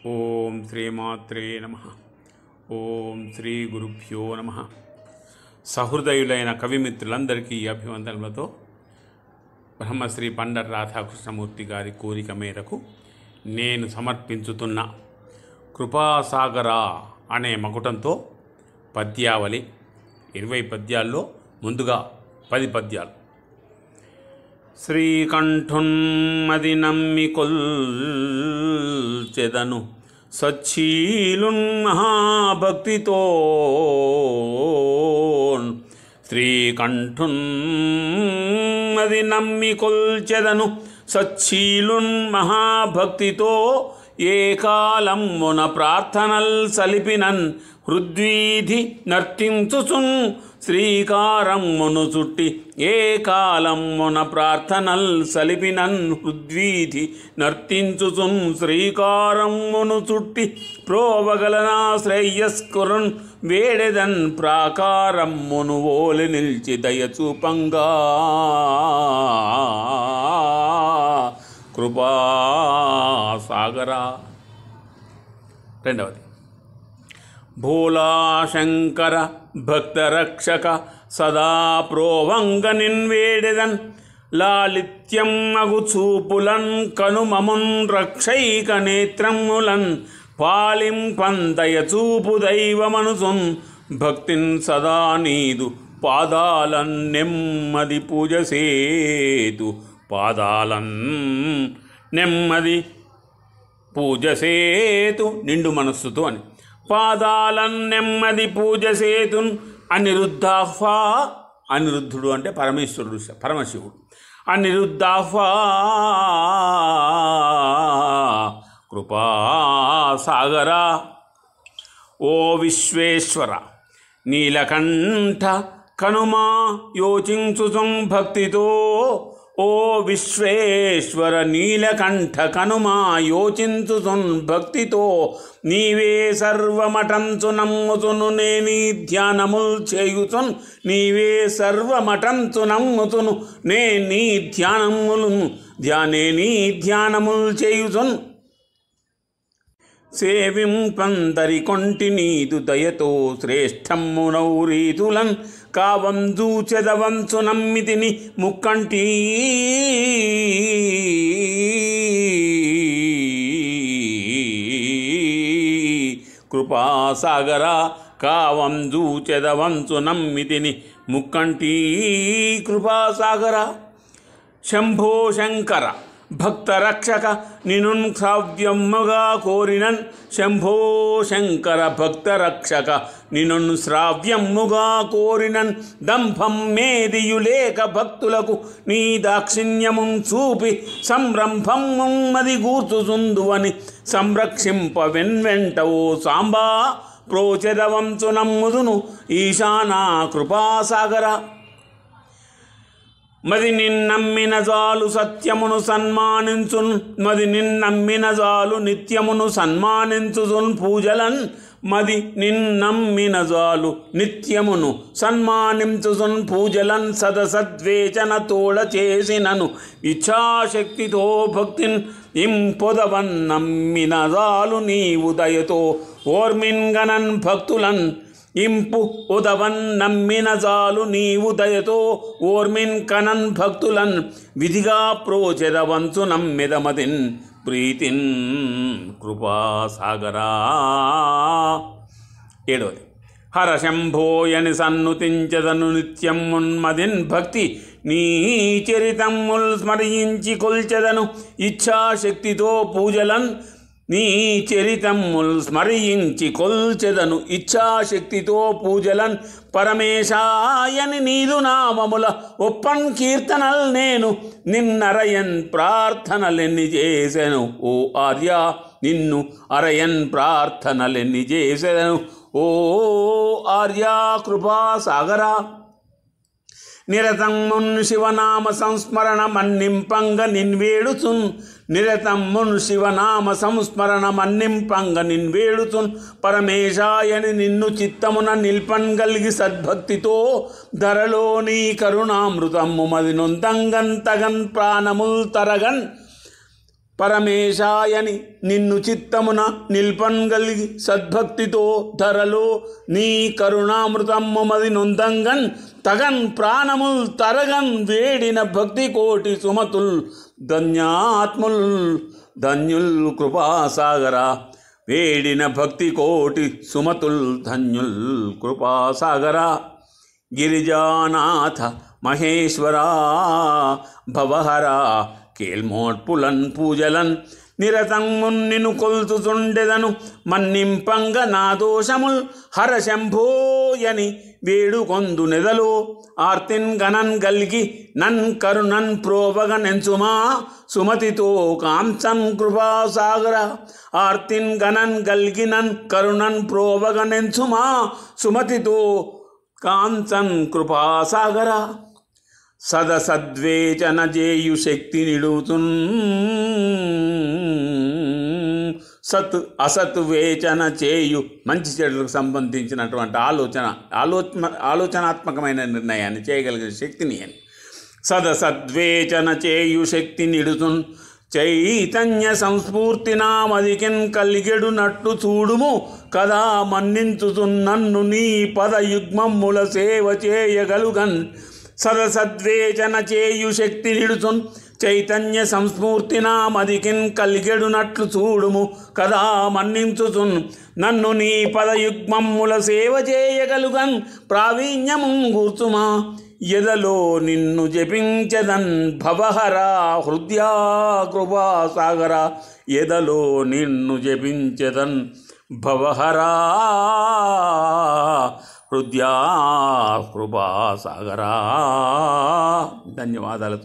ఓం శ్రీమాత్రే నమః. ఓం శ్రీ గురుభ్యో నమః. సహృదయులైన కవిమిత్రులందరికీ అభివందనలతో బ్రహ్మశ్రీ పండర్ రాధాకృష్ణమూర్తి గారి కోరిక మేరకు నేను సమర్పించుతున్న కృపాసాగర అనే మకుటంతో పద్యావళి 20 పద్యాల్లో ముందుగా 10 పద్యాలు. శ్రీకంఠున్మది నమ్మి కొల్చెదను సచ్చీలున్ మహాభక్తితో శ్రీకంఠున్మది నమ్మి కొల్చెదను సచ్చీలున్ మహాభక్తితో ఏ కాలమ్మున ప్రార్థనల్ సలిపినన్ హృద్వీధి నర్తించుచున్ శ్రీకారమ్మును చుట్టి ఏ కాలమ్మున ప్రార్థనల్ సలిపినన్ హృద్వీధి నర్తించుచున్ శ్రీకారమ్మును చుట్టి ప్రోవగలనా శ్రేయస్కురున్ వేడెదన్ ప్రాకారమ్మును ఓలి నిల్చి దయచూపంగా కృపాసాగరా. రెండవది భోళాశంకర భక్తరక్షక సదా ప్రోవంగ నిన్వేడెదన్ లాలిత్యం మగు చూపులన్ కనుమమున్ రక్షైక నేత్రములన్ పాలింపందయ చూపు దైవమనుసున్ భక్తిన్ సదా నీదు పాదాలన్ నెమ్మది పూజ సేతు పాదాలన్ నెమ్మది పూజ సేతు నిండు మనస్సుతో అని పాదాలన్ నెమ్మది పూజ సేతున్ అనిరుద్ధాహ్వా. అనిరుద్ధుడు అంటే పరమేశ్వరుడు, పరమశివుడు. అనిరుద్ధాహ్వా కృపాసాగరా. ఓ విశ్వేశ్వర నీలకంఠ కనుమా యోచించుచున్ భక్తితో. ఓ విశ్వేశ్వర నీలకంఠ కనుమా యోచించుచున్ భక్తితో నీవే సర్వమటంచు నమ్ముతును నేనీ ధ్యానముల్ చేయుచున్. నీవే సర్వమటంచు నమ్ముతును నేనీ ధ్యానముల్ చేయుచున్. సేవింపందరి కొంటి నీదు దయతో శ్రేష్టమ్మునౌరీతులన్ కావంజూ చెదవంచు నమ్మితిని ముక్కంటి కృపాసాగరా. కావంజూ చెదవంచు నమ్మితిని ముక్కంటి కృపాసాగరా. శంభో శంకర భక్తరక్షక నినున్ శ్రావ్యమ్ముగా కోరినన్. శంభో శంకర భక్తరక్షక నినున్ శ్రావ్యమ్ముగా కోరినన్. దంభం మేదియులేక భక్తులకు నీ దాక్షిణ్యమున్ చూపి సంరంభమ్ముమ్మది గూర్చుచుందువని సంరక్షింప వెన్వెంట ఓ సాంబా ప్రోచెదవంచు నమ్ముదును ఈశానా కృపాసాగర. మది నిన్నమ్మిన జాలు సత్యమును సన్మానించున్. మది నిన్నమ్మిన జాలు నిత్యమును సన్మానించుచున్ పూజలన్. మది నిన్నమ్మిన జాలు నిత్యమును సన్మానించుచున్ పూజలన్. సదసద్వేచన తోడ చేసినను ఇచ్ఛాశక్తితో భక్తిన్ ఇంపొదవన్ నమ్మిన జాలు నీవు దయతో ఓర్మిన్ గణన్ భక్తులన్. ఇంపు ఉదవన్ నమ్మిన జాలు నీవు దయతో ఓర్మిన్ కనన్ భక్తులన్. విధిగా ప్రోచెదవంచు నమ్మిదమదిన్ ప్రీతిన్ కృపాసాగరా. ఏడవది హరశంభోయని సన్నుతించదను నిత్యం మున్మదిన్ భక్తి నీ చరితమ్ముల్ స్మరించి కొల్చెదను ఇచ్ఛాశక్తితో పూజలన్. నీ చరితమ్ముల్ స్మరించి కొల్చెదను ఇచ్ఛాశక్తితో పూజలన్. పరమేశాయని నీదు నామముల ఒప్పన్ కీర్తనల్ నేను నిన్నరయన్ ప్రార్థనలెన్ని చేసెను ఓ ఆర్య. నిన్ను అరయన్ ప్రార్థనలెన్ని చేసెను ఓ ఆర్య కృపాసాగరా. నిరతమ్మున్ శివనామ సంస్మరణ మన్నింపంగ నిన్వేడుచున్. నిరతమ్మున్ శివనామ సంస్మరణ మన్నింపంగ నిన్వేడుచున్. పరమేశాయని నిన్ను చిత్తమున నిల్పన్ గల్గి సద్భక్తితో ధరలో నీ కరుణామృతమ్ము మది నొంతంగన్ తగన్ ప్రాణముల్ తరగన్. పరమేశాయని నిన్ను చిత్తమున నిల్పన్గలిగి సద్భక్తితో ధరలో నీ కరుణామృతమ్ము మది నొందంగన్ తగన్ ప్రాణముల్ తరగన్ వేడిన భక్తి కోటి సుమతుల్ ధన్యాత్ముల్ ధన్యుల్ కృపాసాగరా వేడిన భక్తి కోటి సుమతుల్ ధన్యుల్ కృపాసాగరా గిరిజానాథ మహేశ్వరా భవహరా కేల్మోట్పులన్ పూజలన్ నిరతంగున్ నిన్ను కొల్చుచుండెదను మన్నింపంగ నా దోషముల్ హర శంభోయని వేడుకొందు నెదలో ఆర్తిన్ గణన్ గల్గి నన్ కరుణన్ ప్రోవగనెంచుమా సుమతితో కాంచన్ కృపాసాగర ఆర్తిన్ గణన్ గల్గి నన్ కరుణన్ ప్రోవగనెంచుమా సుమతితో కాంచన్ కృపాసాగర సదసద్వేచన చేయు శక్తి నిడుతున్ సత్ అసత్ వేచన చేయు మంచి చెడులకు సంబంధించినటువంటి ఆలోచనాత్మకమైన నిర్ణయాన్ని చేయగలిగిన శక్తిని అని సదసద్వేచన చేయు శక్తి నిడుతున్ చైతన్య సంస్ఫూర్తినామదికిన్ కలిగెడునట్టు చూడుము కదా మన్నించుతున్నన్ను నీ పదయుగ్మమ్ముల సేవ చేయగలుగన్ సదసద్వేచన చేయు శక్తి నిడుచున్ చైతన్య సంస్ఫూర్తినామదికిన్ కలిగెడునట్లు చూడుము కదా మన్నించుచున్ నన్ను నీ పదయుగ్మమ్ముల సేవ చేయగలుగన్ ప్రావీణ్యము గూర్చుమా ఎదలో నిన్ను జపించదన్ భవహరా హృదయా కృపాసాగరా ఎదలో నిన్ను జపించదన్ భవహరా హృదయా కృపాసాగరా. ధన్యవాదాలు.